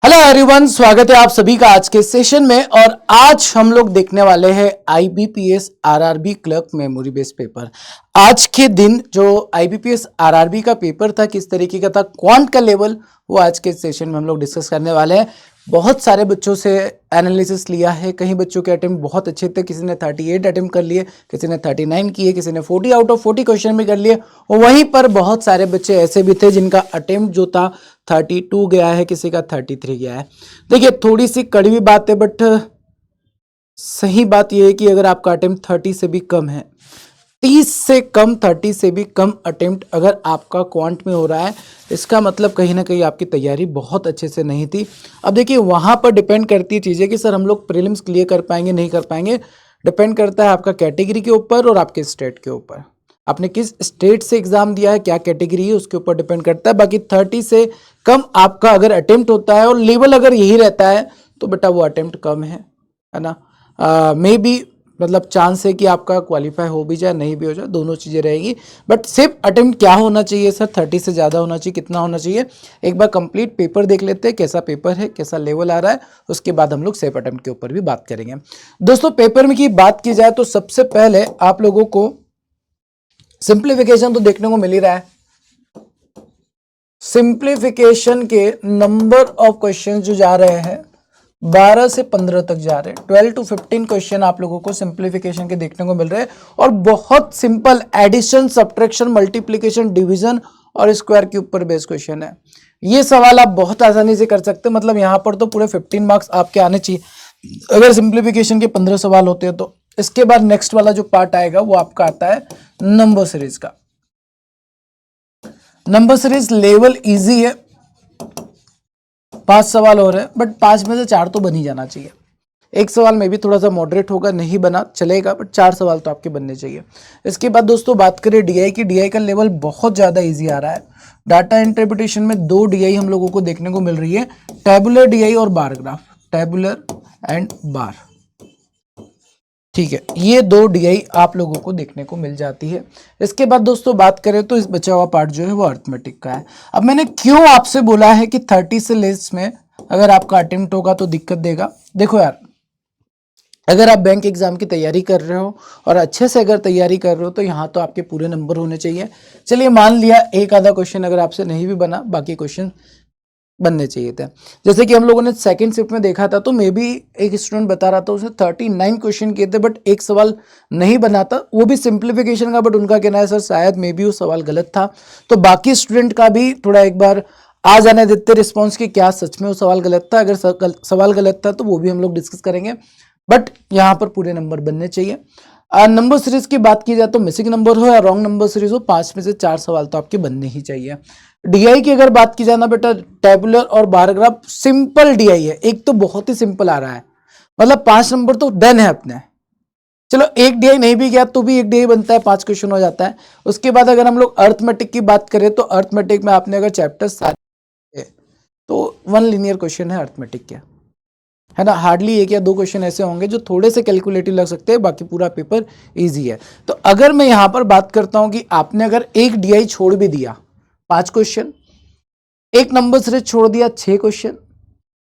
Hello everyone, स्वागत है आप सभी का आज के सेशन में। और आज हम लोग देखने वाले हैं IBPS RRB clerk memory based paper. आज के दिन जो आईबीपीएस आरआरबी का पेपर था, किस तरीके का था, क्वांट का लेवल, वो आज के सेशन में हम लोग डिस्कस करने वाले हैं। बहुत सारे बच्चों से एनालिसिस लिया है, कई बच्चों के अटेम्प्ट बहुत अच्छे थे, किसी ने 38 अटेम्प्ट कर लिए, किसी ने 39 किए, किसी ने 40 आउट ऑफ 40 क्वेश्चन भी कर लिए। वहीं पर बहुत सारे बच्चे ऐसे भी थे जिनका अटेम्प्ट जो था 32 गया है, किसी का 33 गया है। देखिए, थोड़ी सी कड़वी बात है, बट सही बात यह है कि अगर आपका अटेम्प्ट 30 से भी कम है, 30 से कम, 30 से भी कम अटेम्प्ट अगर आपका क्वांट में हो रहा है, इसका मतलब कहीं ना कहीं आपकी तैयारी बहुत अच्छे से नहीं थी। अब देखिए, वहाँ पर डिपेंड करती है चीज़ें कि सर हम लोग प्रीलिम्स क्लियर कर पाएंगे नहीं कर पाएंगे। डिपेंड करता है आपका कैटेगरी के ऊपर और आपके स्टेट के ऊपर। आपने किस स्टेट से एग्जाम दिया है, क्या कैटेगरी है, उसके ऊपर डिपेंड करता है। बाकी 30 से कम आपका अगर अटेम्प्ट होता है और लेवल अगर यही रहता है तो बेटा वो अटेम्प्ट कम है ना। मे बी मतलब चांस है कि आपका क्वालिफाई हो भी जाए, नहीं भी हो जाए, दोनों चीज़ें रहेगी। बट सिर्फ अटेम्प्ट क्या होना चाहिए सर? 30 से ज़्यादा होना चाहिए। कितना होना चाहिए? एक बार कंप्लीट पेपर देख लेते हैं, कैसा पेपर है, कैसा लेवल आ रहा है, उसके बाद हम लोग सेफ अटेम्प्ट के ऊपर भी बात करेंगे। दोस्तों, पेपर में की बात की जाए तो सबसे पहले आप लोगों को सिंप्लीफिकेशन तो देखने को मिल ही रहा है। सिंप्लीफिकेशन के नंबर ऑफ क्वेश्चन जो जा रहे हैं 12 से 15 तक जा रहे हैं। 12 to 15 क्वेश्चन आप लोगों को सिंप्लीफिकेशन के देखने को मिल रहे हैं और बहुत simple addition, subtraction, multiplication, division और स्क्वायर के ऊपर बेस्ड क्वेश्चन है। ये सवाल आप बहुत आसानी से कर सकते हैं। मतलब यहां पर तो पूरे 15 मार्क्स आपके आने चाहिए अगर सिंप्लीफिकेशन के 15 सवाल होते हैं तो। इसके बाद नेक्स्ट वाला जो पार्ट आएगा वो आपका आता है नंबर सीरीज का। नंबर सीरीज लेवल इजी है, 5 सवाल हो रहे हैं, बट 5 में से 4 तो बन ही जाना चाहिए। एक सवाल में भी थोड़ा सा मॉडरेट होगा, नहीं बना चलेगा, बट 4 सवाल तो आपके बनने चाहिए। इसके बाद दोस्तों बात करें डीआई की। डीआई का लेवल बहुत ज़्यादा इजी आ रहा है। डाटा इंटरप्रिटेशन में 2 डीआई हम लोगों को देखने को मिल रही है, टेबुलर डीआई और बार ग्राफ, टेबुलर एंड बार। ठीक है, ये 2 डीआई आप लोगों को देखने को मिल जाती है। इसके बाद दोस्तों बात करें तो इस बचा हुआ पार्ट जो है वो अर्थमेटिक का है। अब मैंने क्यों आपसे बोला है कि 30 से लेस में अगर आपका अटेम्प्ट होगा तो दिक्कत देगा। देखो यार, अगर आप बैंक एग्जाम की तैयारी कर रहे हो और अच्छे से अगर तैयारी कर रहे हो तो यहाँ तो आपके पूरे नंबर होने चाहिए। चलिए मान लिया एक आधा क्वेश्चन अगर आपसे नहीं भी बना, बाकी क्वेश्चन बनने चाहिए थे। जैसे कि हम लोगों ने सेकंड शिफ्ट में देखा था तो मे बी एक स्टूडेंट बता रहा था उसने 39 क्वेश्चन किए थे बट एक सवाल नहीं बना था, वो भी सिंप्लीफिकेशन का। बट उनका कहना है सर शायद मे बी वो सवाल गलत था। तो बाकी स्टूडेंट का भी थोड़ा एक बार आ जाने देते रिस्पॉन्स कि क्या सच में वो सवाल गलत था। अगर सवाल गलत था तो वो भी हम लोग डिस्कस करेंगे, बट यहाँ पर पूरे नंबर बनने चाहिए। नंबर सीरीज की बात की जाए तो मिसिंग नंबर हो या रॉन्ग नंबर सीरीज हो, 5 में से 4 सवाल तो आपके बनने ही चाहिए। डीआई की अगर बात की जाए ना बेटा, टेबुलर और बार ग्राफ सिंपल डीआई है। एक तो बहुत ही सिंपल आ रहा है, मतलब 5 नंबर तो डन है अपने। चलो एक डीआई नहीं भी गया तो भी एक डीआई बनता है, 5 क्वेश्चन हो जाता है। उसके बाद अगर हम लोग अर्थमेटिक की बात करें तो अर्थमेटिक में आपने अगर चैप्टर सारे तो 1 लीनियर क्वेश्चन है अर्थमेटिक के, है ना। हार्डली 1 या 2 क्वेश्चन ऐसे होंगे जो थोड़े से कैलकुलेटिव लग सकते हैं, बाकी पूरा पेपर इजी है। तो अगर मैं यहां पर बात करता हूं कि आपने अगर एक डीआई छोड़ भी दिया 5 क्वेश्चन, एक नंबर सीरीज छोड़ दिया 6 क्वेश्चन,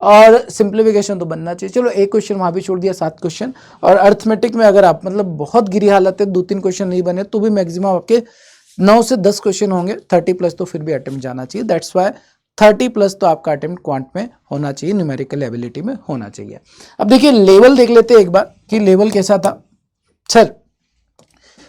और सिंप्लीफिकेशन तो बनना चाहिए। चलो एक क्वेश्चन वहां भी छोड़ दिया 7 क्वेश्चन, और अर्थमेटिक में अगर आप मतलब बहुत गिरी हालत है 2-3 क्वेश्चन नहीं बने तो भी मैक्सिमम आपके 9 से 10 क्वेश्चन होंगे। 30 प्लस तो फिर भी अटेम्प्ट जाना चाहिए। दैट्स वाई 30 प्लस तो आपका अटेम्प्ट क्वांट में होना चाहिए, न्यूमेरिकल एबिलिटी में होना चाहिए। अब देखिए लेवल देख लेते हैं एक बार कि लेवल कैसा था। चल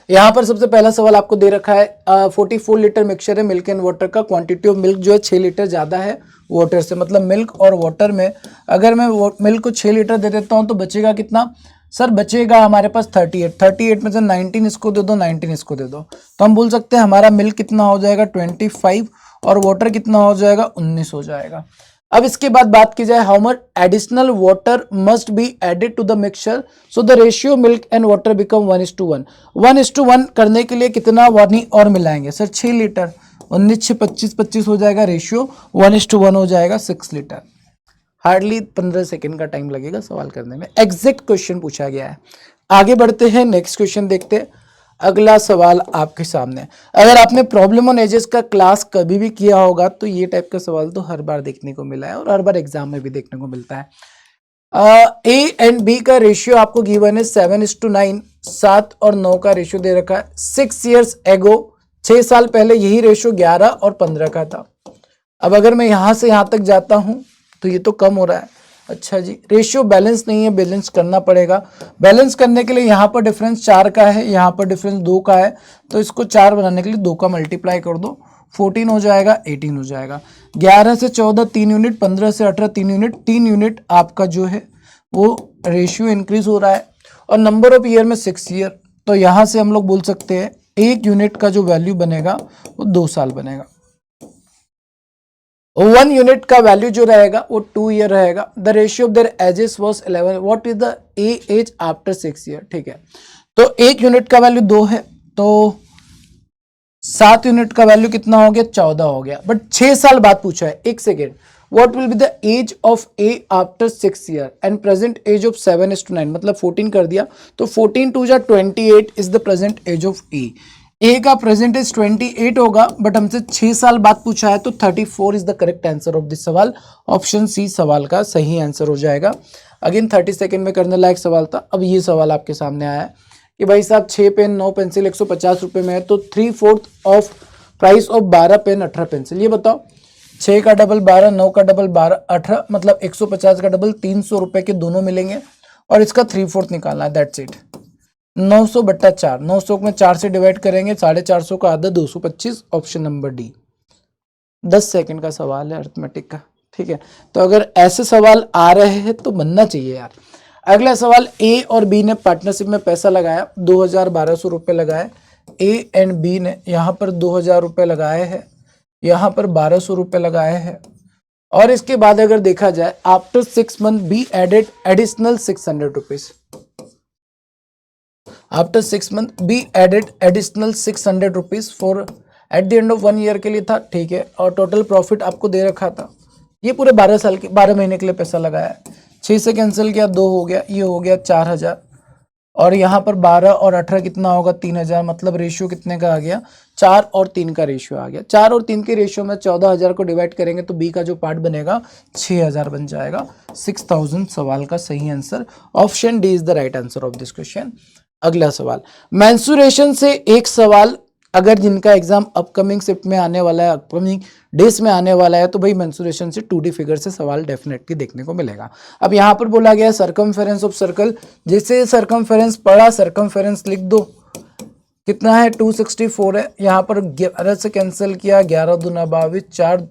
यहाँ पर सबसे पहला सवाल आपको दे रखा है 44 लीटर मिक्सचर है मिल्क एंड वाटर का। क्वांटिटी ऑफ मिल्क जो है 6 लीटर ज़्यादा है वाटर से। मतलब मिल्क और वाटर में अगर मैं मिल्क को 6 लीटर दे देता हूँ तो बचेगा कितना सर? बचेगा हमारे पास 38 में से 19 इसको दे दो, 19 इसको दे दो, तो हम बोल सकते हैं हमारा मिल्क कितना हो जाएगा 25 और वाटर कितना हो जाएगा 19 हो जाएगा। अब इसके बाद बात की जाए how much additional water must be added to the mixture so the ratio milk and water become 1:1। 1:1 करने के लिए कितना पानी और मिलाएंगे सर? 6 लीटर। 19 6 25 25 हो जाएगा, रेशियो 1:1 हो जाएगा 6 लीटर। हार्डली 15 सेकेंड का टाइम लगेगा सवाल करने में। एग्जैक्ट क्वेश्चन पूछा गया है। आगे बढ़ते हैं, नेक्स्ट क्वेश्चन देखते हैं। अगला सवाल आपके सामने, अगर आपने प्रॉब्लम ऑन एजेस का क्लास कभी भी किया होगा तो ये टाइप का सवाल तो हर बार देखने को मिला है और हर बार एग्जाम में भी देखने को मिलता है। ए एंड बी का रेशियो आपको गिवन है 7:9, 7 और 9 का रेशियो दे रखा है। 6 years एगो, 6 साल पहले यही रेशियो 11 और 15 का था। अब अगर मैं यहां से यहां तक जाता हूं तो ये तो कम हो रहा है। अच्छा जी, रेशियो बैलेंस नहीं है, बैलेंस करना पड़ेगा। बैलेंस करने के लिए यहाँ पर डिफरेंस 4 का है, यहाँ पर डिफरेंस 2 का है, तो इसको 4 बनाने के लिए 2 का मल्टीप्लाई कर दो, 14 हो जाएगा, 18 हो जाएगा। 11 से 14 3 यूनिट, 15 से 18 3 यूनिट, 3 यूनिट आपका जो है वो रेशियो इंक्रीज हो रहा है। और नंबर ऑफ ईयर में 6 ईयर, तो यहाँ से हम लोग बोल सकते हैं 1 यूनिट का जो वैल्यू बनेगा वो 2 साल बनेगा। 1 यूनिट का वैल्यू जो रहेगा वो 2 ईयर रहेगा। The ratio of their ages was 11। What is the age after 6 year? ठीक है, तो 1 यूनिट का वैल्यू 2 है, तो 7 यूनिट का वैल्यू कितना हो गया? 14 हो गया। बट 6 साल बाद पूछा है। एक second, what will be the age of A after 6 year and present age of 7:9, मतलब 14 कर दिया, तो 14 2 28 is the present age of A का प्रेजेंट एज 28 होगा, बट हमसे 6 साल बाद पूछा है, तो 34 is the correct answer of this सवाल। ऑप्शन सी सवाल का सही आंसर हो जाएगा। अगेन 30 सेकेंड में करने लायक सवाल था। अब ये सवाल आपके सामने आया है कि भाई साहब 6 पेन 9 पेंसिल 150 रुपए में है, तो 3/4 of price of 12 pen 18 pencil. ये बताओ, 6 का डबल 12, 9 का डबल 12, 18, मतलब 150 का डबल 300 रुपए के दोनों मिलेंगे और इसका 3/4 निकालना है। That's it. 900 बट्टा 4, 900 में 4 से डिवाइड करेंगे, 450 का आधा 225, ऑप्शन नंबर डी। 10 सेकंड का सवाल है अर्थमेटिक का, ठीक है। तो अगर ऐसे सवाल आ रहे हैं तो बनना चाहिए यार। अगला सवाल, ए और बी ने पार्टनरशिप में पैसा लगाया, 2,1200 रुपये लगाए। ए एंड बी ने यहाँ पर 2,000 रुपये लगाए हैं, यहाँ पर 1,200 रुपये लगाए हैं, और इसके बाद अगर देखा जाए after 6 month be added additional 600 rupees. After 6 month be added additional 600 rupees for at the end of 1 year के लिए था, ठीक है। और टोटल प्रॉफिट आपको दे रखा था, ये पूरे 12 महीने के लिए पैसा लगाया। 6 से कैंसिल किया, 2 हो गया, ये हो गया 4,000, और यहाँ पर 12 और 18 कितना होगा? 3,000, मतलब रेशियो कितने का आ गया? 4 और 3 का रेशियो आ गया। 4 और 3 के रेशियो में 14,000 को डिवाइड करेंगे तो बी का जो पार्ट बनेगा 6,000 बन जाएगा। 6,000 सवाल का सही answer, option D is the right answer of this question. अगला सवाल, मेंसुरेशन से एक सवाल, अगर जिनका एग्जाम अपकमिंग शिफ्ट में आने वाला है, अपकमिंग डेज में आने वाला है, तो भाई मेंसुरेशन से 2D फिगर से सवाल डेफिनेटली देखने को मिलेगा। अब यहाँ पर बोला गया सर्कमफेरेंस ऑफ सर्कल, जैसे सर्कमफेरेंस पढ़ा, सर्कमफेरेंस लिख दो, कितना है? 264 है। यहाँ पर 11 से कैंसिल किया, 11 दूना 22,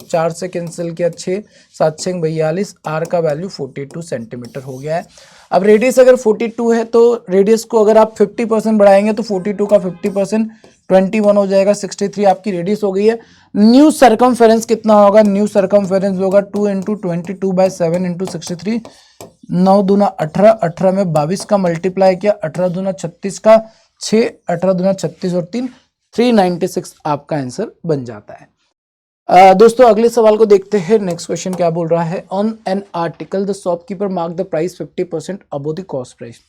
4 से कैंसिल किया 6, 7 6 42, आर का वैल्यू 42 सेंटीमीटर हो गया है। अब रेडियस अगर 42 है तो रेडियस को अगर आप 50% बढ़ाएंगे तो 42 का 50% 21 हो जाएगा, 63 आपकी रेडियस हो गई है। न्यू सर्कमफेरेंस कितना होगा? न्यू सर्कमफेरेंस होगा 2 × 22/7 × 63, 9 दूना 18, 18 में 22 का मल्टीप्लाई किया, 18 दूना 36 का 6, 18 दूना 36 और 3, 396 आपका आंसर बन जाता है। दोस्तों अगले सवाल को देखते हैं। नेक्स्ट क्वेश्चन क्या बोल रहा है? On an article the shopkeeper mark the price 50% above the cost price.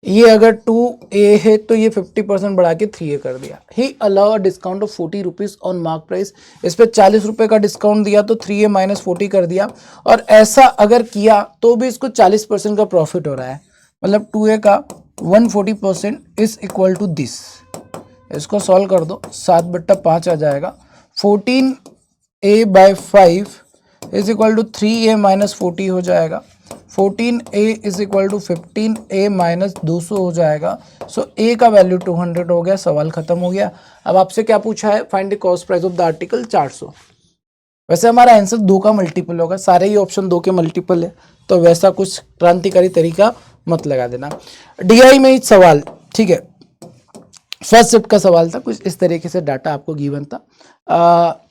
ये अगर 2A है तो ये 50% बढ़ा के 3A कर दिया। He allow discount of 40 rupees on mark price, इस पे 40 रुपए का डिस्काउंट दिया तो 3A - 40 कर दिया, और ऐसा अगर किया तो भी इसको 40% का प्रॉफिट हो रहा है, मतलब 2A का 140% इज इक्वल टू दिस। इसको सॉल्व कर दो, 7/5 आ जाएगा। 14A/5 is equal to 3A - 40 हो जाएगा। 14A is equal to 15A - 200 हो जाएगा। सो A का वैल्यू 200 हो गया, सवाल खत्म हो गया। अब आपसे क्या पूछा है? Find the cost price of the article 400। वैसे हमारा आंसर 2 का मल्टीपल होगा, सारे ही ऑप्शन 2 के मल्टीपल है, तो वैसा कुछ क्रांतिकारी तरीका मत लगा देना। DI में ही सवाल, ठीक है, फर्स्ट शिफ्ट का सवाल था, कुछ इस तरीके से डाटा आपको गिवन था।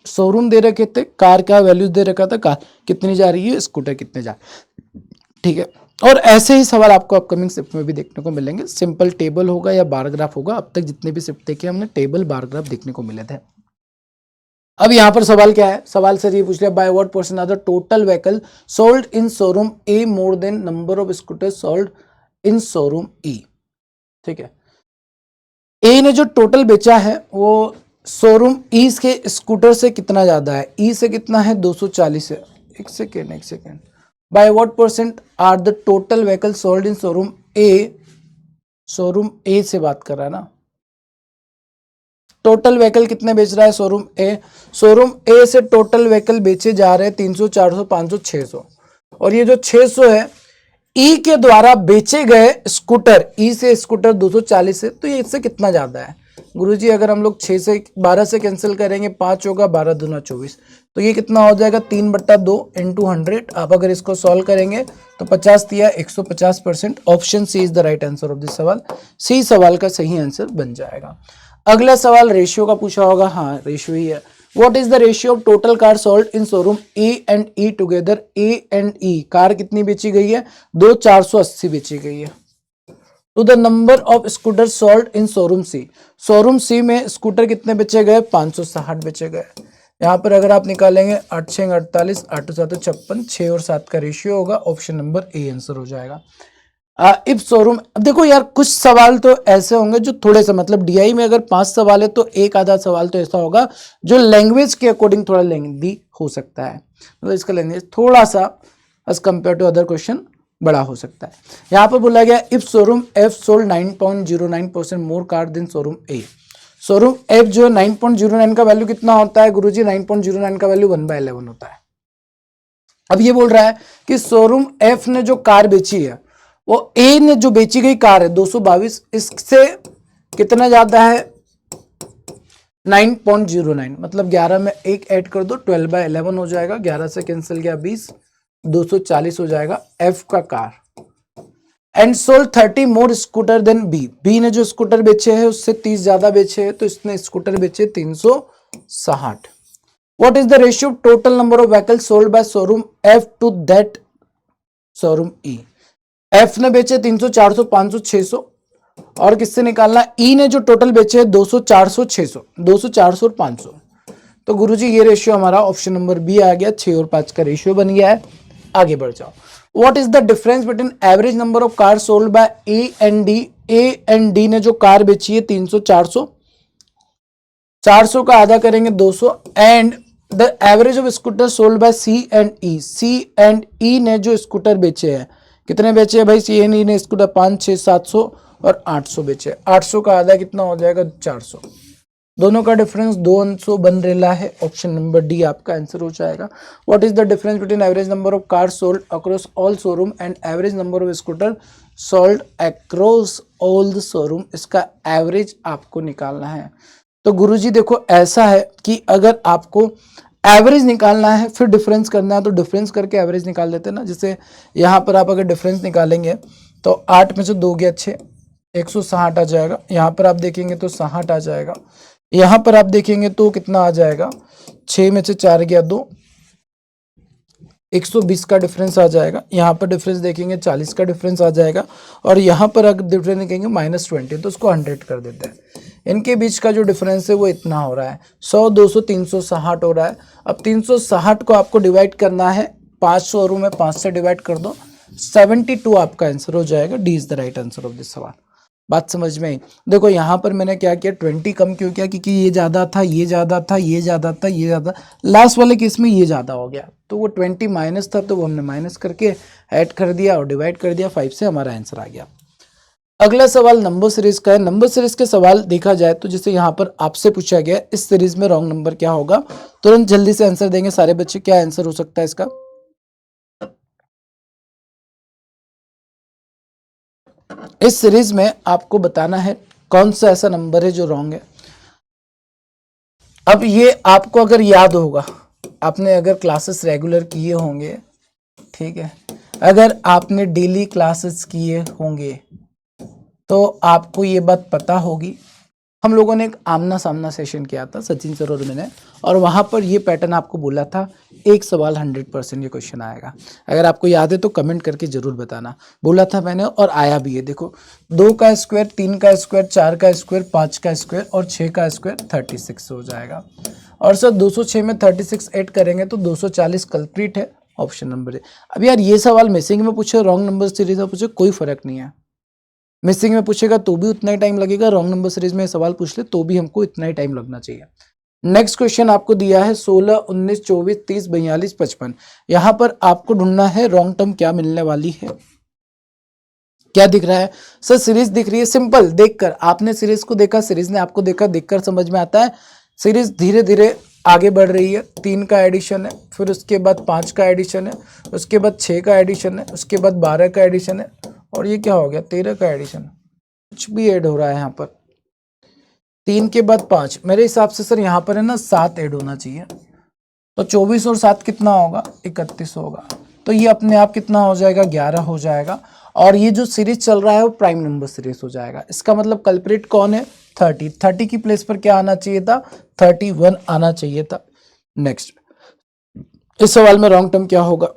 शोरूम दे रखे थे, कार का वैल्यू दे रखा था, कार कितनी जा रही है, स्कूटर कितने जा, ठीक है। और ऐसे ही सवाल आपको अपकमिंग शिफ्ट में भी देखने को मिलेंगे। सिंपल टेबल होगा या बार ग्राफ होगा। अब तक जितने भी शिफ्ट देखे हमने टेबल बार ग्राफ देखने को मिले थे। अब यहाँ पर सवाल क्या है? सवाल सर ये पूछ लिया, by what percent are the total vehicle sold in showroom A more than number of scooter sold in showroom E. ठीक है, ए ने जो टोटल बेचा है वो शोरूम ई के स्कूटर से कितना ज्यादा है, ई से कितना है 240 है। एक second, by what percent are the total vehicle sold in showroom A, showroom A से बात कर रहा है ना, टोटल व्हीकल कितने बेच रहा है शोरूम ए, शोरूम ए से टोटल व्हीकल बेचे जा रहे हैं 300, 400, 500, 600, और ये जो 600 है ई के द्वारा बेचे गए स्कूटर, ई से स्कूटर 240 है, तो ये इससे कितना ज्यादा है गुरुजी? अगर हम लोग 6 से 12 से कैंसिल करेंगे 5 होगा, 12 दूना 24, तो ये कितना हो जाएगा 3/2 इंटू 100। आप अगर इसको सॉल्व करेंगे तो 50 दिया 150%। Option C is the right answer of this सवाल, सी सवाल का सही आंसर बन जाएगा। अगला सवाल रेशियो का पूछा होगा, हाँ रेशियो ही है। What is the ratio of total car sold in showroom A and E together? A and E car कितनी बेची गई है? 480 बेची गई है। To the number of scooter sold in showroom C, showroom C में स्कूटर कितने बेचे गए? 560 बेचे गए। यहाँ पर अगर आप निकालेंगे 8 6 48, 8 7 56, 6 और 7 का रेशियो होगा, ऑप्शन नंबर ए आंसर हो जाएगा। इफ शोरूम, अब देखो यार कुछ सवाल तो ऐसे होंगे जो थोड़े से, मतलब डीआई में अगर 5 सवाल है तो एक आधा सवाल तो ऐसा होगा जो लैंग्वेज के अकॉर्डिंग थोड़ा लेंथी हो सकता है, मतलब इसका लैंग्वेज थोड़ा सा as compare to other question बड़ा हो सकता है। यहाँ पर बोला गया if showroom F sold 9.09% more car than showroom A, showroom F जो 9.09 का वैल्यू कितना होता है गुरुजी? 9.09 का वैल्यू 1/11 होता है। अब ये बोल रहा है कि शोरूम एफ ने जो कार बेची है वो ए ने जो बेची गई कार है 222, इससे कितना ज्यादा है 9.09, मतलब 11 में 1 ऐड कर दो 12/11 हो जाएगा, 11 से कैंसिल गया 20, 240 हो जाएगा एफ का car. And sold 30 more scooter than B, B ने जो स्कूटर बेचे हैं उससे 30 ज्यादा बेचे हैं, तो इसने स्कूटर बेचे 360। What is the ratio total number of vehicle sold by showroom F two that showroom E, F ने बेचे 300, 400, 500, 600, और किससे निकालना? ई ने जो टोटल बेचे 200, 400, 600, 200, 400 और 500, तो गुरुजी ये रेशियो हमारा ऑप्शन नंबर बी आ गया, 6 और 5 का रेशियो बन गया है। आगे बढ़ जाओ। What is the difference between average number of car sold by A and D, A and D ने जो कार बेची है 300, 400, 400 का आधा करेंगे 200, and the average of scooter sold by C and E, C and E ने जो scooter बेचे हैं कितने बेचे हैं भाई? सी एन ई ने स्कूटर 5, 6, 700 और 800 बेचे। 800 का आधा कितना हो जाएगा? 400। दोनों का डिफरेंस 200 बन रहा है, ऑप्शन नंबर डी आपका आंसर हो जाएगा। What is the difference between average number of car sold across all showroom and average number of scooter sold across all the showroom, इसका एवरेज आपको निकालना है। तो गुरुजी देखो ऐसा है कि अगर आपको एवरेज निकालना है फिर डिफरेंस करना है, तो डिफरेंस करके एवरेज निकाल देते हैं ना। जैसे यहाँ पर आप अगर डिफरेंस निकालेंगे तो 8 में से 2 गया 6, 160 आ जाएगा। यहाँ पर आप देखेंगे तो 60 आ जाएगा। यहाँ पर आप देखेंगे तो कितना आ जाएगा? 6 में से 4 गया 2, 120 का डिफरेंस आ जाएगा। यहाँ पर डिफरेंस देखेंगे 40 का डिफरेंस आ जाएगा, और यहाँ पर अगर डिफरेंस देखेंगे -20, तो उसको 100 कर देते हैं। इनके बीच का जो डिफरेंस है वो इतना हो रहा है, 100, 200, 360 हो रहा है। अब 360 को आपको डिवाइड करना है 5 शोरूम है, 5 से डिवाइड कर दो, 72 आपका आंसर हो जाएगा। D is the right answer of this सवाल। बात समझ में आई? देखो यहाँ पर मैंने क्या किया, 20 कम क्यों किया? क्योंकि ये ज़्यादा था, ये ज़्यादा था, ये ज़्यादा था, ये ज़्यादा, लास्ट वाले केस में ये ज़्यादा हो गया, तो वो 20 माइनस था तो वो हमने माइनस करके ऐड कर दिया और डिवाइड कर दिया, 5 से हमारा आंसर आ गया। अगला सवाल नंबर सीरीज का है। नंबर सीरीज के सवाल देखा जाए तो जैसे यहाँ पर आपसे पूछा गया इस सीरीज में रॉन्ग नंबर क्या होगा, तुरंत जल्दी से आंसर देंगे सारे बच्चे, क्या आंसर हो सकता है इसका? इस सीरीज में आपको बताना है कौन सा ऐसा नंबर है जो रॉन्ग है। अब ये आपको अगर याद होगा, आपने अगर क्लासेस रेगुलर किए होंगे, ठीक है, अगर आपने डेली क्लासेस किए होंगे तो आपको ये बात पता होगी। हम लोगों ने एक आमना सामना सेशन किया था सचिन सर और मैंने, और वहाँ पर ये पैटर्न आपको बोला था एक सवाल 100% ये क्वेश्चन आएगा। अगर आपको याद है तो कमेंट करके जरूर बताना, बोला था मैंने और आया भी है। देखो 2 का स्क्वायर, 3 का स्क्वायर, 4 का स्क्वायर, 5 का स्क्वायर और 6 का स्क्वायर 36 हो जाएगा। और सर 206 में 36 ऐड करेंगे तो 240 कल्प्रीट है, ऑप्शन नंबर है। अब यार ये सवाल मिसिंग में पूछे, रॉन्ग नंबर सीरीज में पूछे, कोई फर्क नहीं है, मिसिंग में पूछेगा तो भी उतना ही टाइम लगेगा, रॉन्ग नंबर सीरीज में सवाल पूछ ले तो भी हमको इतना ही टाइम लगना चाहिए। नेक्स्ट क्वेश्चन आपको दिया है 16, 19, 24, 30, 42, 55। यहां पर आपको ढूंढना है रॉन्ग टर्म क्या मिलने वाली है। क्या दिख रहा है सर? सीरीज दिख रही है। सिंपल, देखकर आपने सीरीज को देखा, सीरीज ने आपको देखा, देखकर समझ में आता है। सीरीज धीरे धीरे आगे बढ़ रही है। 3 का एडिशन है, फिर उसके बाद 5 का एडिशन है, उसके बाद 6 का एडिशन है, उसके बाद 12 का एडिशन है, और ये क्या हो गया 13 का एडिशन। कुछ भी ऐड हो रहा है यहाँ पर। 3 के बाद 5, मेरे हिसाब से सर यहाँ पर है ना 7 ऐड होना चाहिए। तो 24 और 7 कितना होगा? 31 होगा। तो ये अपने आप कितना हो जाएगा? 11 हो जाएगा। और ये जो सीरीज चल रहा है वो प्राइम नंबर सीरीज हो जाएगा। इसका मतलब कल्प्रिट कौन है? 30। 30 की प्लेस पर क्या आना चाहिए था? 31 आना चाहिए था। नेक्स्ट, इस सवाल में रॉन्ग टर्म क्या होगा?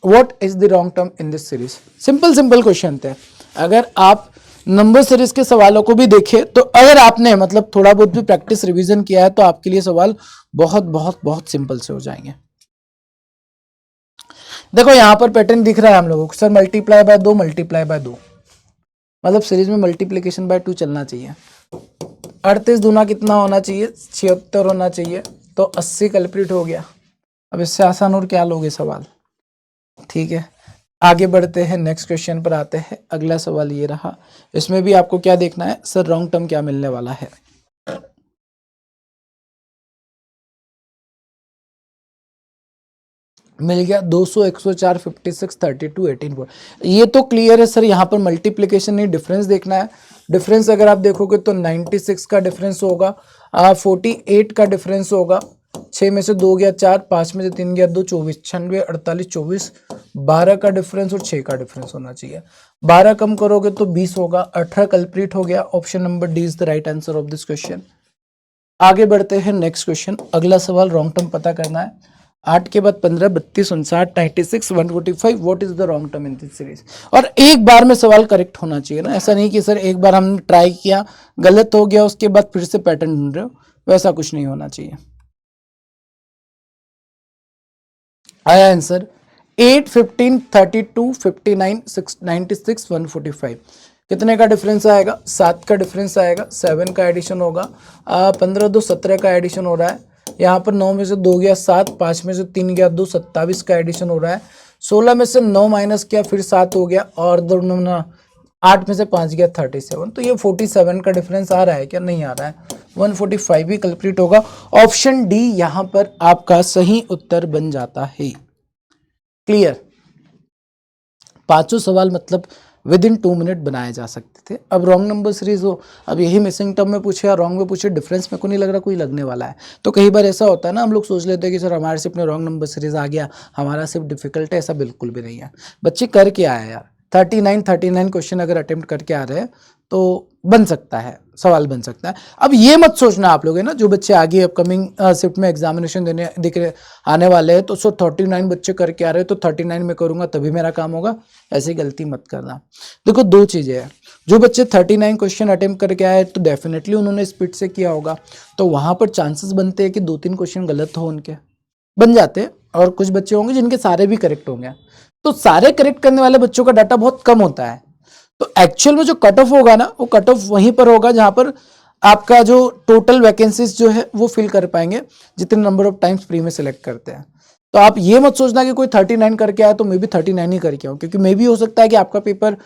What is the wrong term in this series? Simple simple question थे। अगर आप नंबर सीरीज के सवालों को भी देखें तो अगर आपने मतलब थोड़ा बहुत भी प्रैक्टिस रिवीजन किया है तो आपके लिए सवाल बहुत बहुत बहुत सिंपल से हो जाएंगे। देखो यहां पर पैटर्न दिख रहा है हम लोगों को sir, multiply by 2 multiply by 2, मतलब सीरीज में मल्टीप्लीकेशन बाय 2 चलना चाहिए। 38 दूना कितना होना चाहिए? 76 होना चाहिए। तो 80 कल्प्रिट हो गया। अब इससे आसान और क्या लोगे सवाल? ठीक है, आगे बढ़ते हैं, नेक्स्ट क्वेश्चन पर आते हैं। अगला सवाल ये रहा, इसमें भी आपको क्या देखना है सर? रॉन्ग टर्म क्या मिलने वाला है। मिल गया 200, 104, 56, 32, 18। ये तो क्लियर है सर, यहाँ पर मल्टीप्लीकेशन नहीं डिफरेंस देखना है। डिफरेंस अगर आप देखोगे तो 96 का डिफरेंस होगा, 48 का डिफरेंस होगा, 6 में से 2 गया 4, 5 में से 3 गया 2, 24, 96, 48, 24, 12 का डिफरेंस और 6 का डिफरेंस होना चाहिए। 12 कम करोगे तो 20 होगा। 18 कल्प्लीट हो गया। Option number D is the right answer of this question. आगे बढ़ते हैं, नेक्स्ट क्वेश्चन। अगला सवाल रॉन्ग टर्म पता करना है। 8 के बाद 15, 32, 59, 96, 145, what is the wrong term in this series. और एक बार में सवाल करेक्ट होना चाहिए ना, ऐसा नहीं कि सर एक बार हमने ट्राई किया गलत हो गया उसके बाद फिर से पैटर्न ढूंढ रहे हो, वैसा कुछ नहीं होना चाहिए। आया आंसर 8, 15, 32, 59, 96, 145। कितने का डिफरेंस आएगा? 7 का डिफरेंस आएगा। 7 का एडिशन होगा। 15 2 17 का एडिशन हो रहा है। यहाँ पर 9 में से 2 गया 7, 5 में से 3 गया 2, 27 का एडिशन हो रहा है। 16 में से 9 माइनस किया फिर 7 हो गया, और 8 में से 5 गया 37। तो ये 47 का डिफरेंस आ रहा है क्या? नहीं आ रहा है। 145 भी कल्प्लीट होगा। ऑप्शन डी यहाँ पर आपका सही उत्तर बन जाता है। क्लियर? पांचों सवाल मतलब विद इन 2 मिनट बनाए जा सकते थे। अब रॉन्ग नंबर सीरीज हो, अब यही मिसिंग टर्म में पूछे या रॉन्ग में पूछे, डिफरेंस मेरे को नहीं लग रहा कोई लगने वाला है। तो कई बार ऐसा होता है ना, हम लोग सोच लेते हैं कि सर हमारे सिर्फ में रॉन्ग नंबर सीरीज आ गया, हमारा सिर्फ डिफिकल्ट है। ऐसा बिल्कुल भी नहीं है। बच्चे करके आए यार, 39 क्वेश्चन अगर अटेम्प्ट करके आ रहे हैं तो बन सकता है, सवाल बन सकता है। अब ये मत सोचना आप लोग है ना, जो बच्चे आगे अपकमिंग शिफ्ट में एग्जामिनेशन देने दिख रहे आने वाले हैं, तो 39 बच्चे करके आ रहे हैं तो 39 में करूंगा तभी मेरा काम होगा, ऐसी गलती मत करना। देखो दो चीजें हैं, जो बच्चे 39 क्वेश्चन अटेम्प्ट करके आए तो डेफिनेटली उन्होंने स्पीड से किया होगा, तो वहां पर चांसेस बनते हैं कि 2-3 क्वेश्चन गलत हो उनके, बन जाते हैं। और कुछ बच्चे होंगे जिनके सारे भी करेक्ट होंगे, तो सारे करेक्ट करने वाले बच्चों का डाटा बहुत कम होता है। तो एक्चुअल में जो कट ऑफ होगा ना, वो कट ऑफ वहीं पर होगा जहां पर आपका जो टोटल वैकेंसीज जो है वो फिल कर पाएंगे, जितने नंबर ऑफ टाइम्स प्री में सिलेक्ट करते हैं। तो आप ये मत सोचना कि कोई 39 करके आया तो मे भी 39 ही करके आऊं, क्योंकि मे भी हो सकता है कि आपका पेपर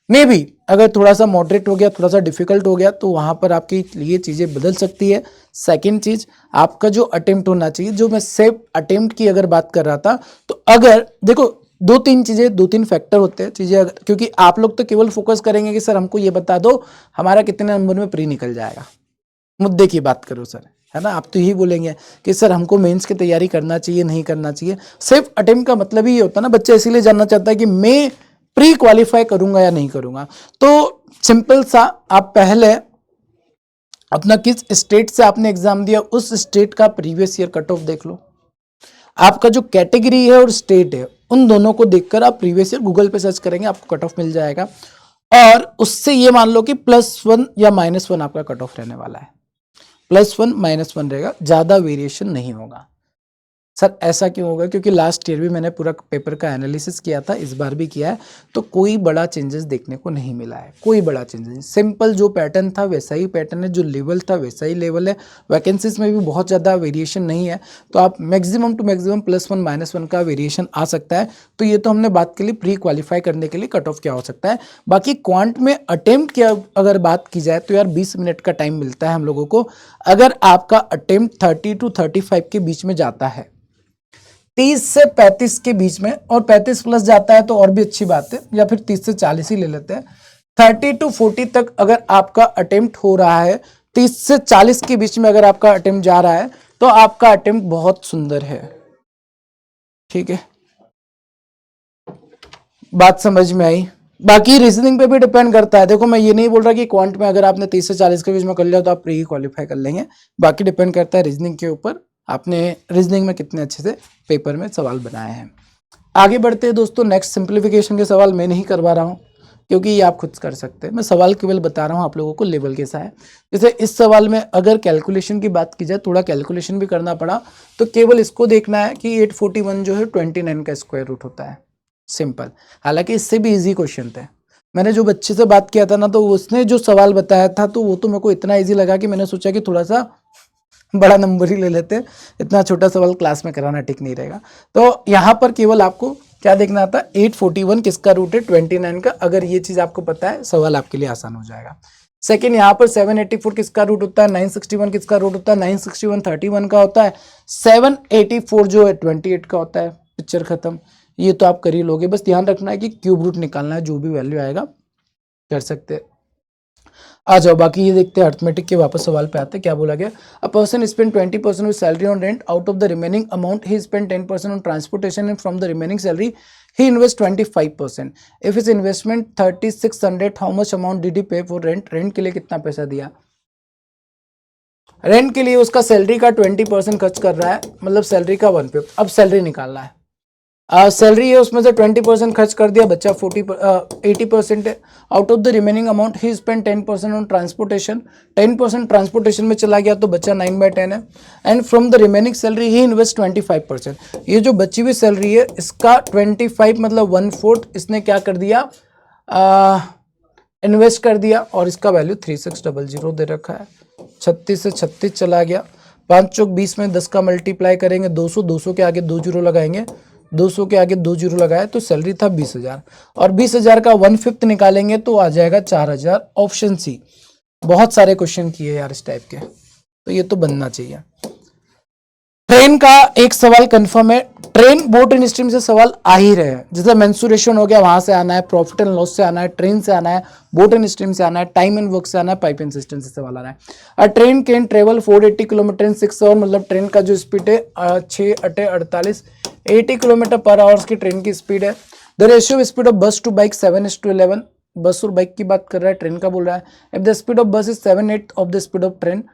मे भी अगर थोड़ा सा मॉडरेट हो गया, थोड़ा सा डिफिकल्ट हो गया, तो वहां पर आपके लिए चीजें बदल सकती है। सेकेंड चीज, आपका जो अटेम्प्ट होना चाहिए, जो मैं सेफ अटेम्प्ट की अगर बात कर रहा था, तो अगर देखो 2-3 चीजें, 2-3 फैक्टर होते हैं चीजें, क्योंकि आप लोग तो केवल फोकस करेंगे कि सर हमको ये बता दो हमारा कितने नंबर में प्री निकल जाएगा। मुद्दे की बात करो सर, है ना, आप तो यही बोलेंगे कि सर हमको मेंस की तैयारी करना चाहिए नहीं करना चाहिए। सेफ अटेम्प्ट का मतलब ही ये होता है ना, बच्चा इसीलिए जानना चाहता है कि मैं प्री क्वालिफाई करूंगा या नहीं करूंगा। तो सिंपल सा, आप पहले अपना किस स्टेट से आपने एग्जाम दिया उस स्टेट का प्रीवियस ईयर कट ऑफ देख लो। आपका जो कैटेगरी है और स्टेट है उन दोनों को देखकर आप प्रीवियस ईयर गूगल पे सर्च करेंगे, आपको कट ऑफ मिल जाएगा। और उससे ये मान लो कि +1 या -1 आपका कट ऑफ रहने वाला है। +1 -1 रहेगा, ज्यादा वेरिएशन नहीं होगा। सर ऐसा क्यों होगा? क्योंकि लास्ट ईयर भी मैंने पूरा पेपर का एनालिसिस किया था, इस बार भी किया है, तो कोई बड़ा चेंजेस देखने को नहीं मिला है, कोई बड़ा चेंजेस। सिंपल जो पैटर्न था वैसा ही पैटर्न है, जो लेवल था वैसा ही लेवल है। वैकेंसीज में भी बहुत ज़्यादा वेरिएशन नहीं है, तो आप मैक्सिमम टू मैक्सिमम +1 -1 का वेरिएशन आ सकता है। तो ये तो हमने बात के लिए प्री क्वालिफाई करने के लिए कट ऑफ क्या हो सकता है। बाकी क्वांट में अटेम्प्ट की अगर बात की जाए तो यार 20 मिनट का टाइम मिलता है हम लोगों को। अगर आपका अटेम्प्ट 30 to 35 के बीच में जाता है, 30 से 35 के बीच में, और 35 प्लस जाता है तो और भी अच्छी बात है, या फिर 30 से 40 ही ले लेते हैं। 30 to 40 तक अगर आपका अटेम्प्ट हो रहा है, 30 से 40 के बीच में अगर आपका अटेम्प्ट जा रहा है, तो आपका अटेम्प्ट बहुत सुंदर है। ठीक है, बात समझ में आई? बाकी रीजनिंग पे भी डिपेंड करता है। देखो मैं ये नहीं बोल रहा कि क्वांट में अगर आपने 30 से 40 के बीच में कर लिया तो आप प्री क्वालिफाई कर लेंगे। बाकी डिपेंड करता है रीजनिंग के ऊपर, आपने रीजनिंग में कितने अच्छे से पेपर में सवाल बनाए हैं। आगे बढ़ते हैं दोस्तों, नेक्स्ट सिंप्लीफिकेशन के सवाल मैं नहीं करवा रहा हूँ, क्योंकि ये आप खुद कर सकते हैं। मैं सवाल केवल बता रहा हूँ आप लोगों को लेवल कैसा है। जैसे इस सवाल में अगर कैलकुलेशन की बात की जाए, थोड़ा कैलकुलेशन भी करना पड़ा, तो केवल इसको देखना है कि 841 जो है 29 का स्क्वायर रूट होता है, सिंपल। हालांकि इससे भी इजी क्वेश्चन थे। मैंने जो बच्चे से बात किया था ना, तो उसने जो सवाल बताया था तो वो तो मेरे को इतना इजी लगा कि मैंने सोचा कि थोड़ा सा बड़ा नंबर ही ले लेते हैं, इतना छोटा सवाल क्लास में कराना ठीक नहीं रहेगा। तो यहाँ पर केवल आपको क्या देखना था, 841 किसका रूट है, 29 का। अगर ये चीज़ आपको पता है, सवाल आपके लिए आसान हो जाएगा। सेकेंड, यहाँ पर 784 किसका रूट होता है, 961 किसका रूट होता है, 961 31 का होता है, 784 जो है 28 का होता है। पिक्चर खत्म। ये तो आप कर ही लोगे, बस ध्यान रखना है कि क्यूब रूट निकालना है, जो भी वैल्यू आएगा कर सकते हैं। आ जाओ, बाकी ये देखते हैं अर्थमेटिक के वापस सवाल पे आते हैं। क्या बोला गया, a person spend 20% of salary on rent, out of the remaining amount he spend 10% on transportation, and from the remaining salary he invest 25%। If is investment 3600, how much amount did he पे for rent? Rent के लिए कितना पैसा दिया? Rent के लिए उसका salary का 20% खर्च कर रहा है, मतलब सैलरी का 1/5। अब सैलरी निकालना है, सैलरी है उसमें से 20% खर्च कर दिया, बच्चा 80% है। Out of the remaining amount he spend 10% on transportation, 10% transportation में चला गया तो बच्चा 9/10 है। And from the remaining salary he invest 25%। ये जो बची हुई सैलरी है इसका 25 मतलब 1/4 इसने क्या कर दिया, इन्वेस्ट कर दिया, और इसका वैल्यू 3600 दे रखा है। 36 से 36 चला गया, 5 चौक 20 में 10 का मल्टीप्लाई करेंगे 200, 200 के आगे 2 जीरो लगाएंगे, 200 के आगे 2 जीरो लगाए तो सैलरी था 20,000, और 20,000 का 1/5 निकालेंगे तो आ जाएगा 4,000। Option C. बहुत सारे क्वेश्चन किए यार इस टाइप के, तो ये तो बनना चाहिए। ट्रेन का एक सवाल कंफर्म है, ट्रेन बोट एंड स्ट्रीम से सवाल आ ही रहे हैं। जैसे मेंसुरेशन हो गया, वहां से आना है, प्रॉफिट एंड लॉस से आना है, ट्रेन से आना है, बोट एंड स्ट्रीम से आना है, टाइम एंड वर्क से आना है, पाइप एंड सिस्टम से सवाल आ रहा है। A train can travel 480 kilometre in 6 hour, मतलब ट्रेन का जो स्पीड है 6 × 48, 80 किलोमीटर पर आवर्स की ट्रेन की स्पीड है। The ratio of speed of बस टू बाइक 7:11, बस और बाइक की बात कर रहा है, ट्रेन का बोल रहा है। इफ द स्पीड ऑफ बस is 7/8 of the speed of train,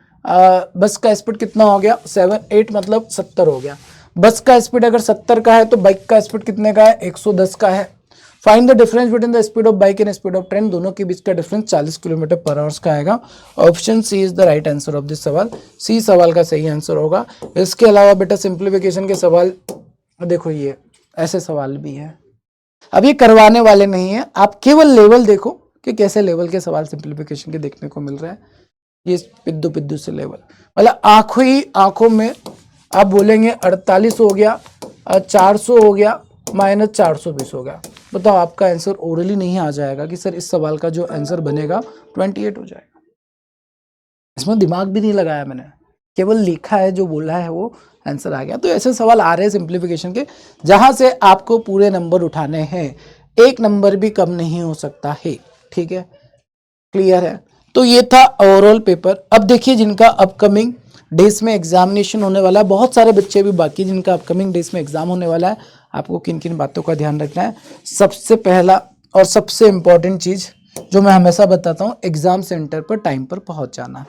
बस का स्पीड कितना हो गया, 7/8 मतलब 70 हो गया। बस का स्पीड अगर 70 का है तो बाइक का स्पीड कितने का है, 110 का है। Find the difference between the speed of bike and speed of train, दोनों के बीच का डिफरेंस 40 किलोमीटर पर आवर्स का आएगा। Option C is the right answer of this सवाल। सी सवाल का सही आंसर होगा। इसके अलावा बेटा सिंप्लीफिकेशन के सवाल देखो, ये ऐसे सवाल भी है। अब ये करवाने वाले नहीं है, आप केवल लेवल देखो कि कैसे लेवल के सवाल सिंप्लीफिकेशन के देखने को मिल रहे हैं। ये पिद्दू से लेवल, मतलब आंखों ही आंखों में आप बोलेंगे 48 हो गया, 400 हो गया, -420 हो गया। बताओ आपका आंसर ओरली नहीं आ जाएगा कि सर इस सवाल का जो आंसर बनेगा 28 हो जाएगा। इसमें दिमाग भी नहीं लगाया मैंने, केवल लिखा है, जो बोला है वो आंसर आ गया। तो ऐसे सवाल आ रहे हैं सिंप्लीफिकेशन के, जहां से आपको पूरे नंबर उठाने हैं, एक नंबर भी कम नहीं हो सकता है। ठीक है, क्लियर है। तो ये था ओवरऑल पेपर। अब देखिए जिनका अपकमिंग डेज में एग्जामिनेशन होने वाला है, बहुत सारे बच्चे भी बाकी जिनका अपकमिंग डेज में एग्जाम होने वाला है, आपको किन किन बातों का ध्यान रखना है। सबसे पहला और सबसे इम्पोर्टेंट चीज जो मैं हमेशा बताता हूँ, एग्जाम सेंटर पर टाइम पर पहुंच जाना,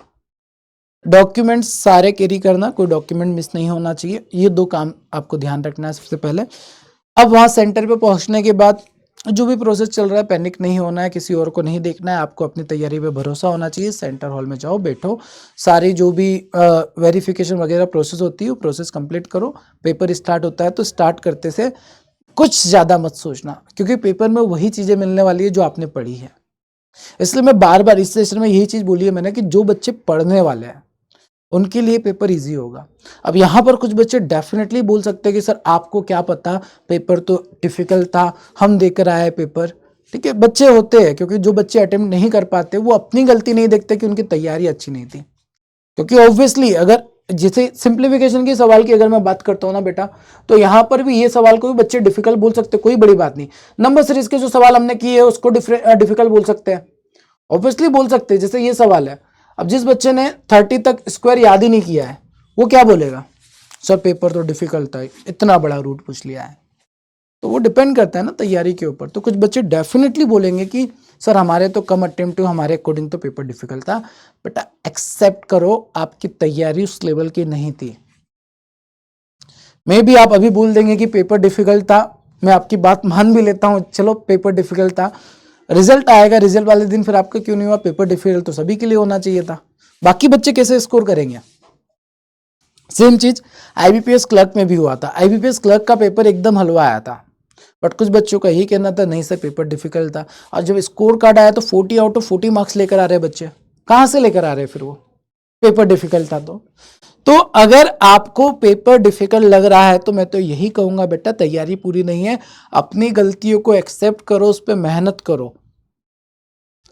डॉक्यूमेंट्स सारे कैरी करना, कोई डॉक्यूमेंट मिस नहीं होना चाहिए। ये 2 काम आपको ध्यान रखना है सबसे पहले। अब वहां सेंटर पे पहुंचने के बाद जो भी प्रोसेस चल रहा है पैनिक नहीं होना है, किसी और को नहीं देखना है, आपको अपनी तैयारी पे भरोसा होना चाहिए। सेंटर हॉल में जाओ, बैठो, सारी जो भी वेरिफिकेशन वगैरह प्रोसेस होती है वो प्रोसेस कंप्लीट करो। पेपर स्टार्ट होता है तो स्टार्ट करते से कुछ ज़्यादा मत सोचना, क्योंकि पेपर में वही चीज़ें मिलने वाली है जो आपने पढ़ी है। इसलिए मैं बार बार इस सेशन में यही चीज़ बोली है मैंने कि जो बच्चे पढ़ने वाले हैं उनके लिए पेपर इजी होगा। अब यहाँ पर कुछ बच्चे डेफिनेटली बोल सकते हैं कि सर आपको क्या पता, पेपर तो डिफिकल्ट था, हम देकर आए पेपर। ठीक है, बच्चे होते हैं, क्योंकि जो बच्चे अटेम्प्ट नहीं कर पाते वो अपनी गलती नहीं देखते कि उनकी तैयारी अच्छी नहीं थी। क्योंकि ऑब्वियसली अगर जैसे सिंप्लीफिकेशन के सवाल की अगर मैं बात करता हूँ ना बेटा, तो यहाँ पर भी ये सवाल को भी बच्चे डिफिकल्ट बोल सकते हैं, कोई बड़ी बात नहीं। नंबर सीरीज के जो सवाल हमने किए हैं उसको डिफिकल्ट बोल सकते हैं, ऑब्वियसली बोल सकते हैं। जैसे ये सवाल है, अब जिस बच्चे ने 30 तक स्क्वायर याद ही नहीं किया है वो क्या बोलेगा, सर पेपर तो डिफिकल्ट था, इतना बड़ा रूट पूछ लिया है। तो वो डिपेंड करता है ना तैयारी के ऊपर। तो कुछ बच्चे डेफिनेटली बोलेंगे कि सर हमारे तो कम अटेम्प्ट हुए, हमारे अकॉर्डिंग तो पेपर डिफिकल्ट था। बेटा एक्सेप्ट करो आपकी तैयारी उस लेवल की नहीं थी। मे भी आप अभी बोल देंगे कि पेपर डिफिकल्ट था, मैं आपकी बात मान भी लेता हूँ, चलो पेपर डिफिकल्ट था, रिजल्ट आएगा, रिजल्ट वाले दिन फिर आपका क्यों नहीं हुआ, पेपर डिफिकल्ट तो सभी के लिए होना चाहिए था। बाकी बच्चे कैसे स्कोर करेंगे। सेम चीज आईबीपीएस क्लर्क में भी हुआ था। आईबीपीएस क्लर्क का पेपर एकदम हलवा आया था, बट कुछ बच्चों का यही कहना था नहीं सर पेपर डिफिकल्ट था, और जब स्कोर कार्ड आया तो 40 आउट ऑफ 40 मार्क्स लेकर आ रहे बच्चे। कहां से लेकर आ रहे फिर वो, पेपर डिफिकल्ट था। तो अगर आपको पेपर डिफिकल्ट लग रहा है तो मैं तो यही कहूंगा बेटा तैयारी पूरी नहीं है, अपनी गलतियों को एक्सेप्ट करो, उस पर मेहनत करो,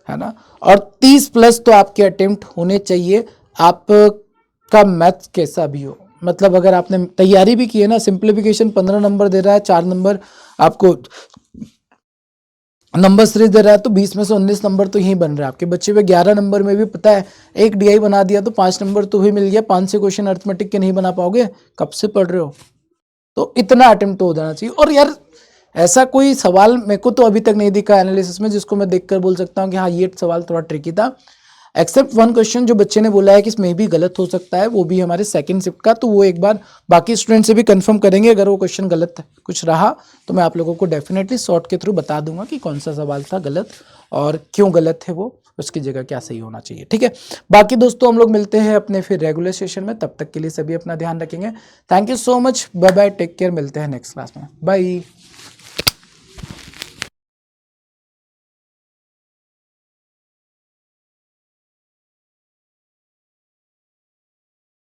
है ना। और 30 प्लस तो आपके अटेम्प्ट होने चाहिए, आपका मैथ्स कैसा भी हो। मतलब अगर आपने तैयारी भी की है ना, सिंप्लीफिकेशन 15 नंबर दे रहा है, 4 नंबर आपको नंबर सीरीज दे रहा है, तो 20 में से 19 नंबर तो यही बन रहा है आपके बच्चे पे। 11 नंबर में भी पता है एक डीआई बना दिया तो 5 नंबर तो ही मिल गया। 5 से क्वेश्चन अर्थमेटिक के नहीं बना पाओगे, कब से पढ़ रहे हो। तो इतना अटेम्प्ट हो जाना चाहिए। और यार ऐसा कोई सवाल मेरे को तो अभी तक नहीं दिखा एनालिसिस में जिसको मैं देखकर बोल सकता हूँ कि हाँ ये सवाल थोड़ा ट्रिकी था, एक्सेप्ट वन क्वेश्चन जो बच्चे ने बोला है कि इसमें भी गलत हो सकता है, वो भी हमारे सेकंड शिफ्ट का। तो वो एक बार बाकी स्टूडेंट से भी कंफर्म करेंगे, अगर वो क्वेश्चन गलत कुछ रहा तो मैं आप लोगों को डेफिनेटली शॉर्ट के थ्रू बता दूंगा कि कौन सा सवाल था गलत और क्यों गलत है, वो उसकी जगह क्या सही होना चाहिए। ठीक है, बाकी दोस्तों हम लोग मिलते हैं अपने फिर रेगुलर सेशन में, तब तक के लिए सभी अपना ध्यान रखेंगे। Thank you so much, bye bye, take care, मिलते हैं नेक्स्ट क्लास में, बाय।